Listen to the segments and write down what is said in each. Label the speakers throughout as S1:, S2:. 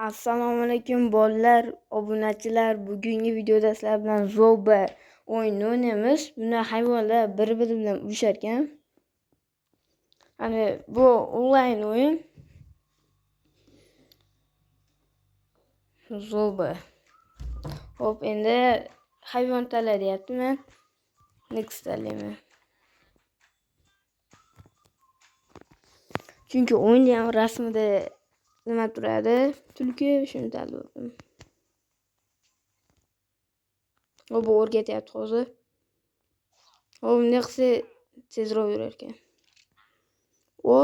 S1: Assalomu alaykum bolalar, obunachilar. Bugungi videoda sizlar bilan Zoba o'yinini o'ynaymiz. Bunda hayvonlar bir-biri bilan urushar ekan. Hani bu onlayn o'yin. Zoba. Hop, endi hayvon tanlayapman. Next tanlayman. Chunki o'yinda ham rasmida nima turadi? Tulki, shuni tanladim. O bu o'rgatyapti hozir. O bunday qilsa tezroq yurar ekan. O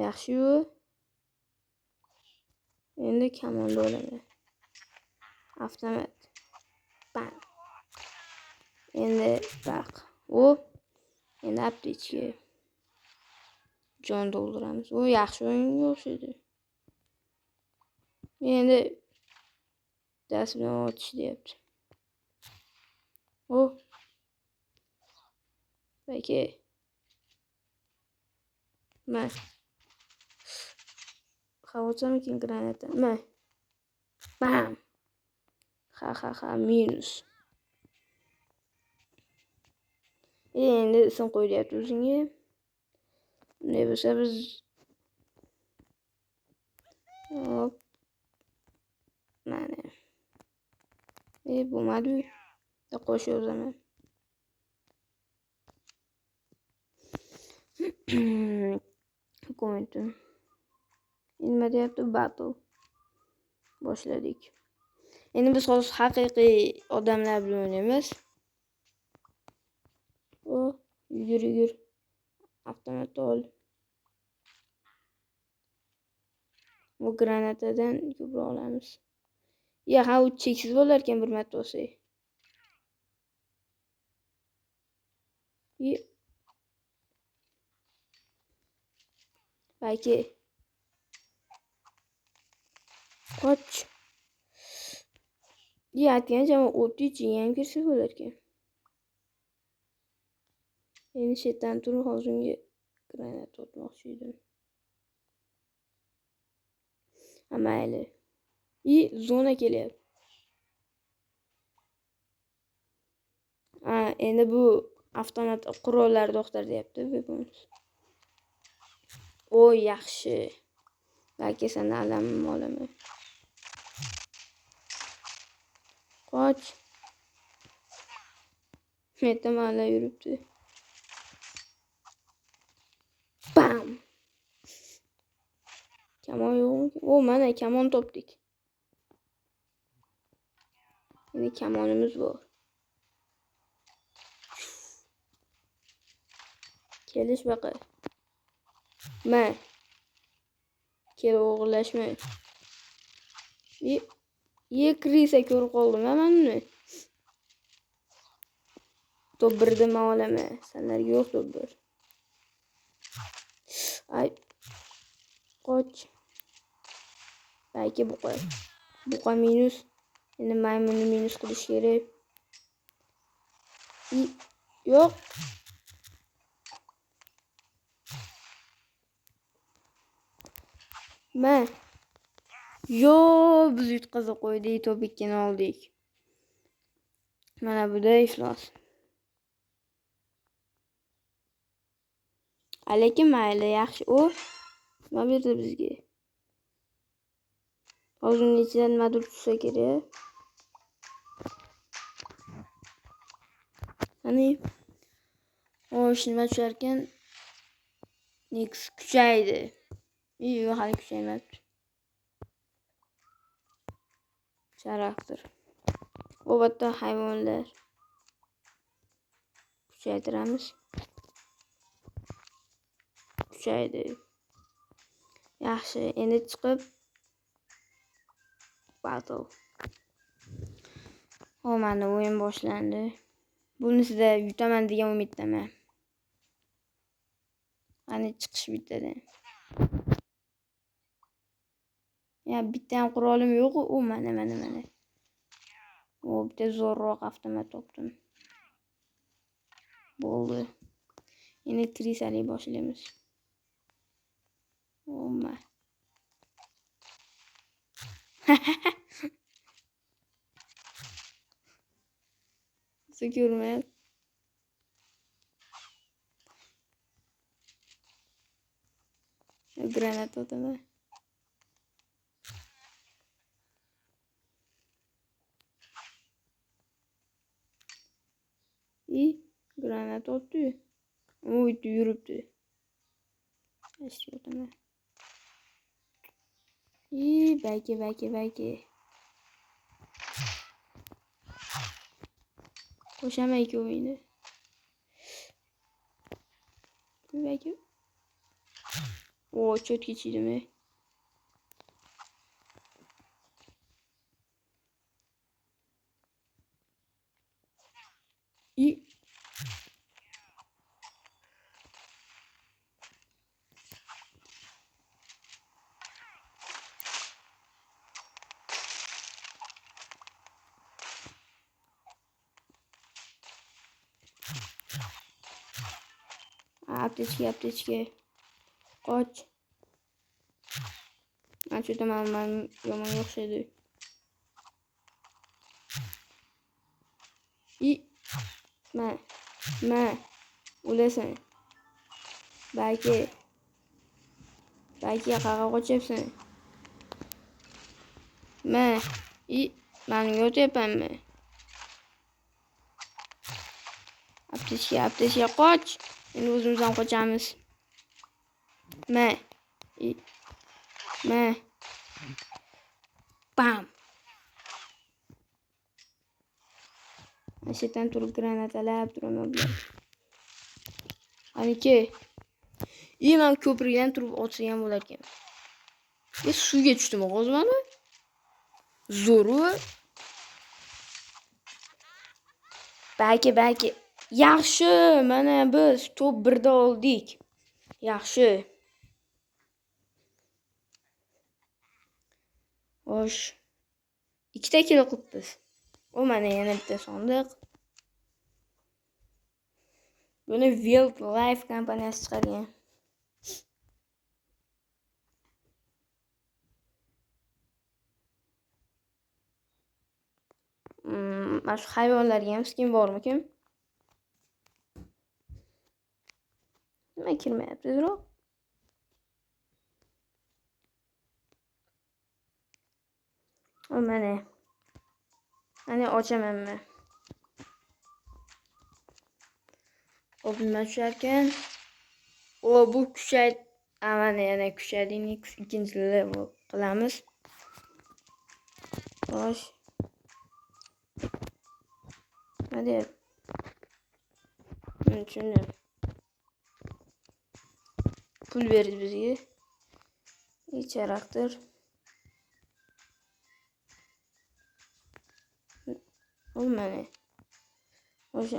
S1: yaxshi-yu. Endi kamonda olaman. Avtomat. Bam. Endi baq. O endi aptechka. Jon to'ldiramiz. O yaxshi o'yinga o'xshaydi. Endi dast bilan otish deyapti. O Peki. Mana. Xavotsamikin granata. Mana. Bam. Ha minus. Endi isim qo'yapti o'zingga. Ne bo'lsa biz hop. Mana. Bo'lmadi. Qo'shib yozaman. Ko'ntim. Nima deyapti? Battle. Boshladik. Endi biz hozir haqiqiy odamlar bilan o'ynaymiz. O yugur. Avtomat ol. Bu granatadan ko'proq olamiz. Ya, ha u cheksiz bo'lar ekan bir marta olsa. Belki qoch. Ya, aytgancha o'tich ham kirsa bo'lar ekan. Endi chetdan turib hozirga granat otmoqchi edim. Mayli. Zona kelyapti. Endi bu avtomat qurollar doktor deyapti. O yaxshi. Balki sen alamim olaman. Qoch. Meta mala yuribdi. Bam. Kamon yo'qmi? O mana kamon topdik. Endi kamonimiz bor. Kelish baqa. Men. Kel o'g'irlashma. Krisa ko'rib qoldim men buni. Top 1 dema olaman. Senlarga yo'q top 1. Ay. Qoch. Belki buqa minus. Endi maymunni minus qilish kerak. Yo'q. Biz yutqazib qo'ydik, top 2 ni oldik. Mana bu da iflos. Lekin mayli, yaxshi. O nima berdi bizga? Hozirning ichidan nimadir tutsa kerak. Qani? Nima tushar ekan? Nix kuchaydi. Yo'q, hali kuchaymabdi. Charakter. Obatda hayvonlar. Kuchaytiramiz. Kuchaydi. Yaxshi, endi chiqib battle. Mana o'yin boshlandi. Bunisida yutaman degan umiddaman. Qani chiqish bittadan. Ya bitta ham qurolim yo'q, u mana. O bitta zo'rroq avtomat topdim. Bo'ldi. Endi krisali boshlaymiz. Siz ko'rmayapsiz. Granat otaman. Granat otdi. U yerda yuribdi. Eski otaman. Baki. Qo'shaman ikkovingni. Baki. O, cho'tga chidimi? Aptechka. Qoch. Man yomon o'xshaydi. Ma. O'lasan. Baki qaqa qochyapsan. Men yotyapmanmi? Aptechka qoch. Endi o'zimiz ham qochamiz. Bam. Ashitdan turib granatalab turaman bular. Aniki. Men ko'prikdan turib otsam bo'lar ekan. Suvga tushdimi hozirmi? Zo'ru. Baki. Yaxshi, mana biz top 1da oldik. Yaxshi. Xo'sh. 2 ta kill qilibmiz. O mana yana bitta sandiq. Buni Wild Life kompaniyasi chiqargan. Mana shu hayvonlarga ham skin bormikin? Nima kirmayapti biroq? Mana ochaman men. Nima tusharkan? Bu kuchaydi. Mana yana kuchaydi. Ikkinchi level qilamiz. Xo'sh. Hadi. Tushundim. Pul berdi bizga. Charaqdir. Mana.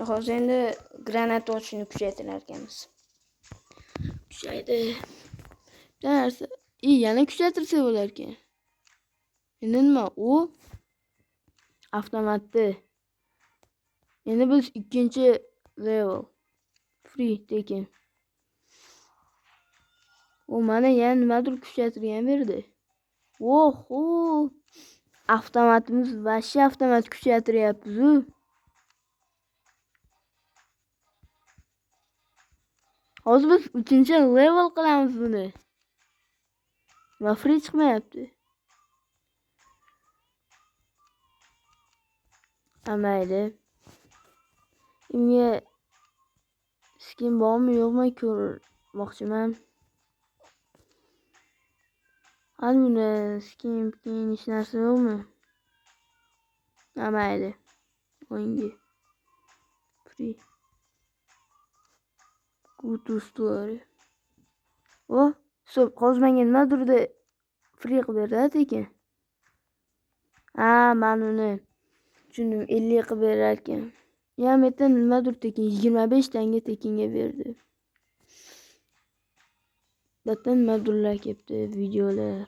S1: Hozir endi granat ochishni kuchaytirar ekanmiz. Kuchaydi. Narsa. Yana kuchaytirsa bo'lar ekan. Endi nima? U avtomatni. Endi biz ikkinchi level. Free tekin. Mana yana nimadir kuchaytirgan berdi. Oho! Avtomatimiz vashi avtomat kuchaytiryapmiz-ku. Hozir biz 3-level qilamiz buni. Va free chiqmayapti. Amayli. Menga skin bormi yo'qmi ko'rmoqchiman. Bunda skin hech narsa yo'qmi? Amayli. O'yinga. Free. Good story. Hozir menga nimadirda free qilib beradi ekan. Men uni tushundim, 50 qilib berar ekan. Metan nimadir tekin 25 tanga tekinga berdi. Batdan nimadirlar kelibdi, videolar.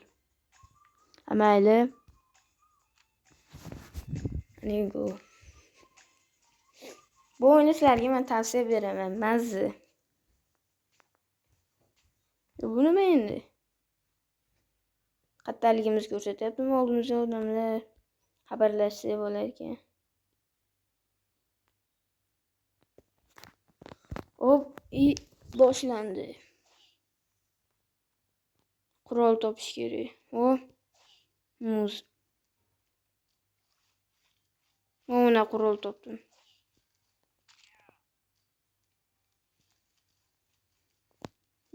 S1: Amayli. Bu o'yinni sizlarga men tavsiya beraman. Mazza. Bu nima endi? Xatarligimizni ko'rsatyapti. Oldimizda odamlar xabarlashsa bo'lar ekan. Hop, boshlandi. Qurol topish kerak. Hop, muz. Mana qurol topdim.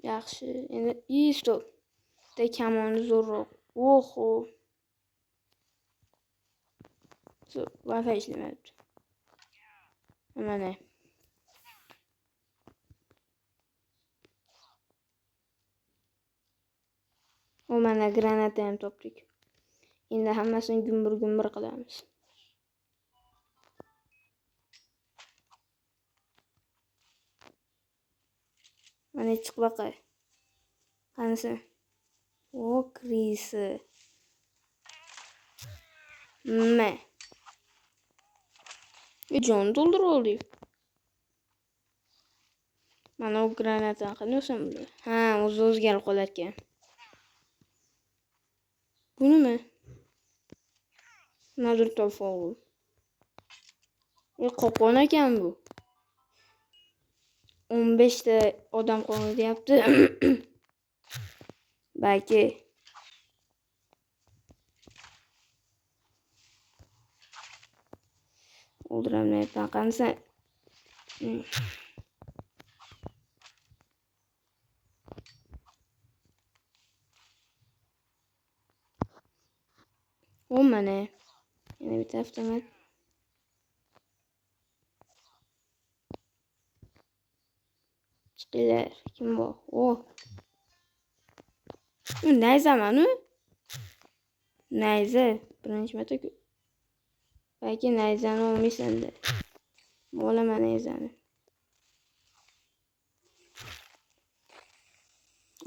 S1: Yaxshi. Endi stop. De kamoni zo'rroq. Oho. Wi-Fi ishlamayapti. Mana. O mana granata ham topdik. Endi hammasini gumbur qilamiz. Mana chiq baqay. Qanisi? O, krisi. Jon to'ldirib oldik. Mana o granatani qanday olsam bo'ladi? Ha, o'zgarib qolar ekan. Bunimi? Nadir topib. Qo'qon ekan bu. 15 ta odam qoldi deyapti. Balki o'ldiramlayapman. Qanisa? O mana. Yana bitta avtomat. Chiqinglar. Kim bor? O. Nayzamanu? Nayza. Birinchi marta balki nayzani olmaysan-da. Olaman nayzani.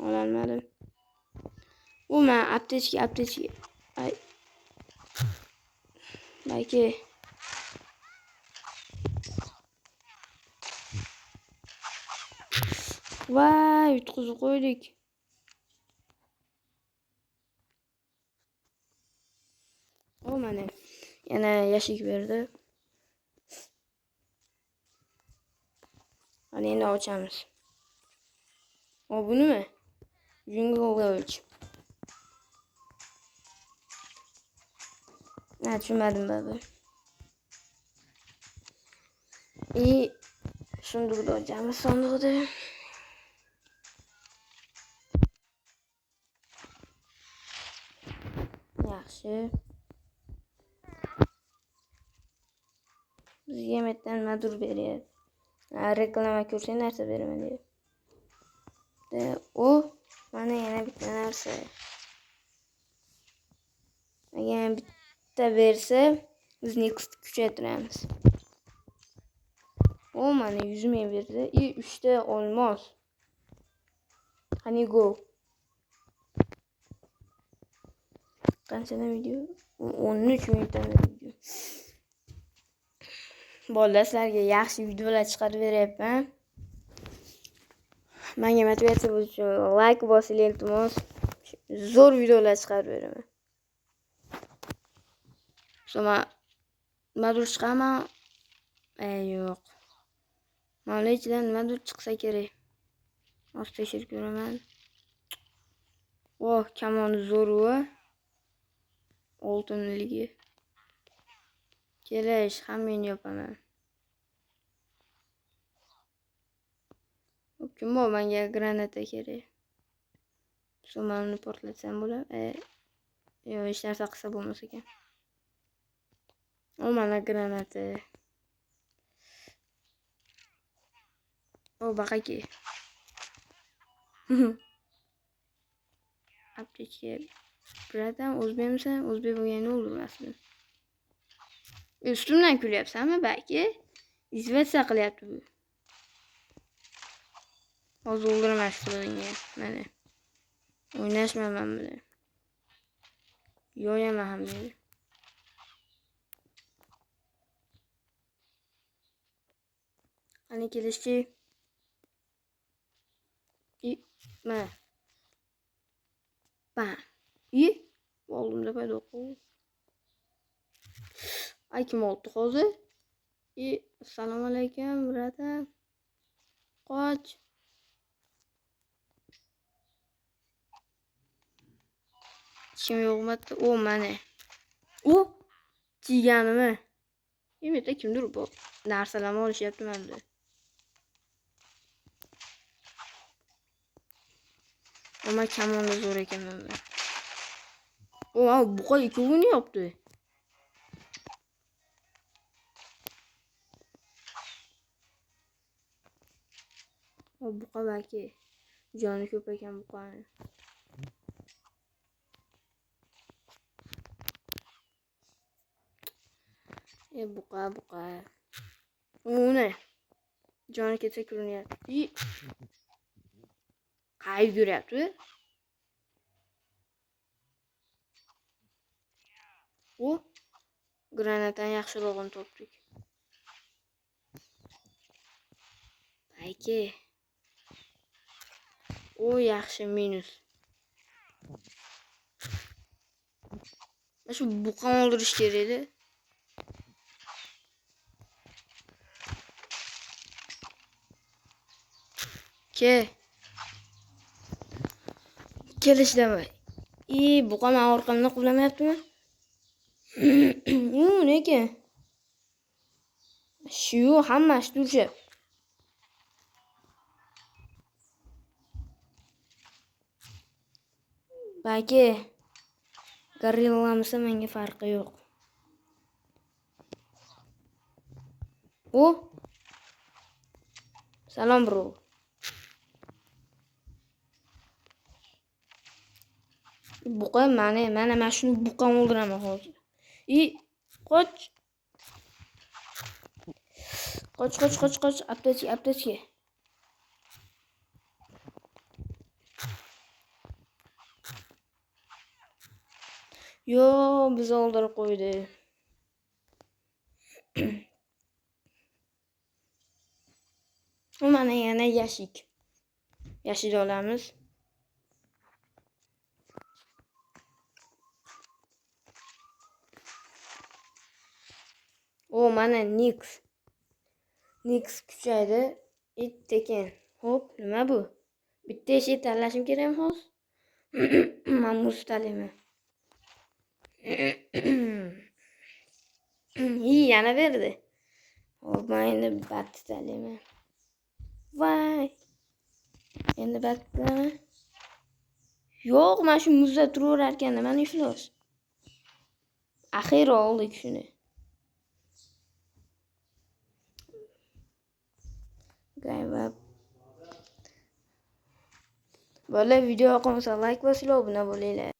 S1: Ololmadim. U men aptechka. Ay. Balki voy, yutqizib qo'ydik. O mana. Yana yashik berdi. Mana endi ochamiz. O bunimi? Jungle Village. Tushunmadim baba. Sunduqda ochamiz, sunduqda. Yaxshi. Bizga yemetdan madur beryapti. Reklama ko'rsang narsa beraman deydi. O mana yana bitta narsa. Agar bitta bersa, biz next kuchaytiramiz. O mana 100 ming berdi. 3 ta olmos. Qani go. Qanchadan video? 13 minutdan video. Bolalarga yaxshi videolar chiqarib beryapman. Menga motivatsiya bo'lish uchun like bosing, iltimos. Zo'r videolar chiqarib beraman. Soma madur chiqaman. Yo'q. Mana ichidan nimadir chiqsa kerak. Hozir tekshirib ko'raman. Oh, kamoni zo'rwa. Oltinligi. Kelash, hammani yopaman. Kim bu? Menga granata kerak. Somani portlatsam bo'ladi. Yo'q, hech narsa qilsa bo'lmas ekan. O mana granata. O baqaki. Aptechka. Biradan o'zbekmisan? O'zbek bo'lganini o'ldirmasdim. Ustimdan kulyapsanmi balki? Izvatsiya qilyapti bu. Hozir o'ldirmasdim unga. Mana. O'ynashmayman bilan. Yo'yaman ham dedi. Qani kelishchi. Mana. Bam. Oldimda paydo qildi. Ay kim oldi hozir? Assalomu alaykum, birader. Qoch. Kim yo'qmadi? O mana. O tiganimi? Yerda kimdir bu? Narsalarni olishyapti menda. Ama kamonda zo'r ekan menda. O, bu qo'y ikkovini yaptı. O buqa belki joni ko'p ekan buqani. Buqa. U ne? Joni ketsa ko'rinyapti. Qayib yuryapti. O granatani yaxshirog'ini topdik. Belki. O yaxshi minus. Shu buqani o'ldirish kerak edi. Kelishdimi? Buqa men orqamdan quvlamayaptimi? Nega? Shu hammasi turishib. Belki gorillalamasa menga farqi yo'q. Salom bro. Buqa mana shuni buqani o'ldiraman hozir. Qoch. Aptechka. Yo, biz o'ldirib qo'ydi. Mana yana yashik. Yashil olamiz. Mana Nix kuchaydi. Tekin. Hop, nima bu? Bitta eshik tanlashim kerakmi hozir? Men muz tanlayman. Yana berdi. Hop, men endi bat tanlayman. Voy. Endi batda. Yo'q, men shu muzda turaverar ekanman, mana iflos. Axir oldik shuni. Bola video yoqmasa like bosinglar, obuna bo'linglar.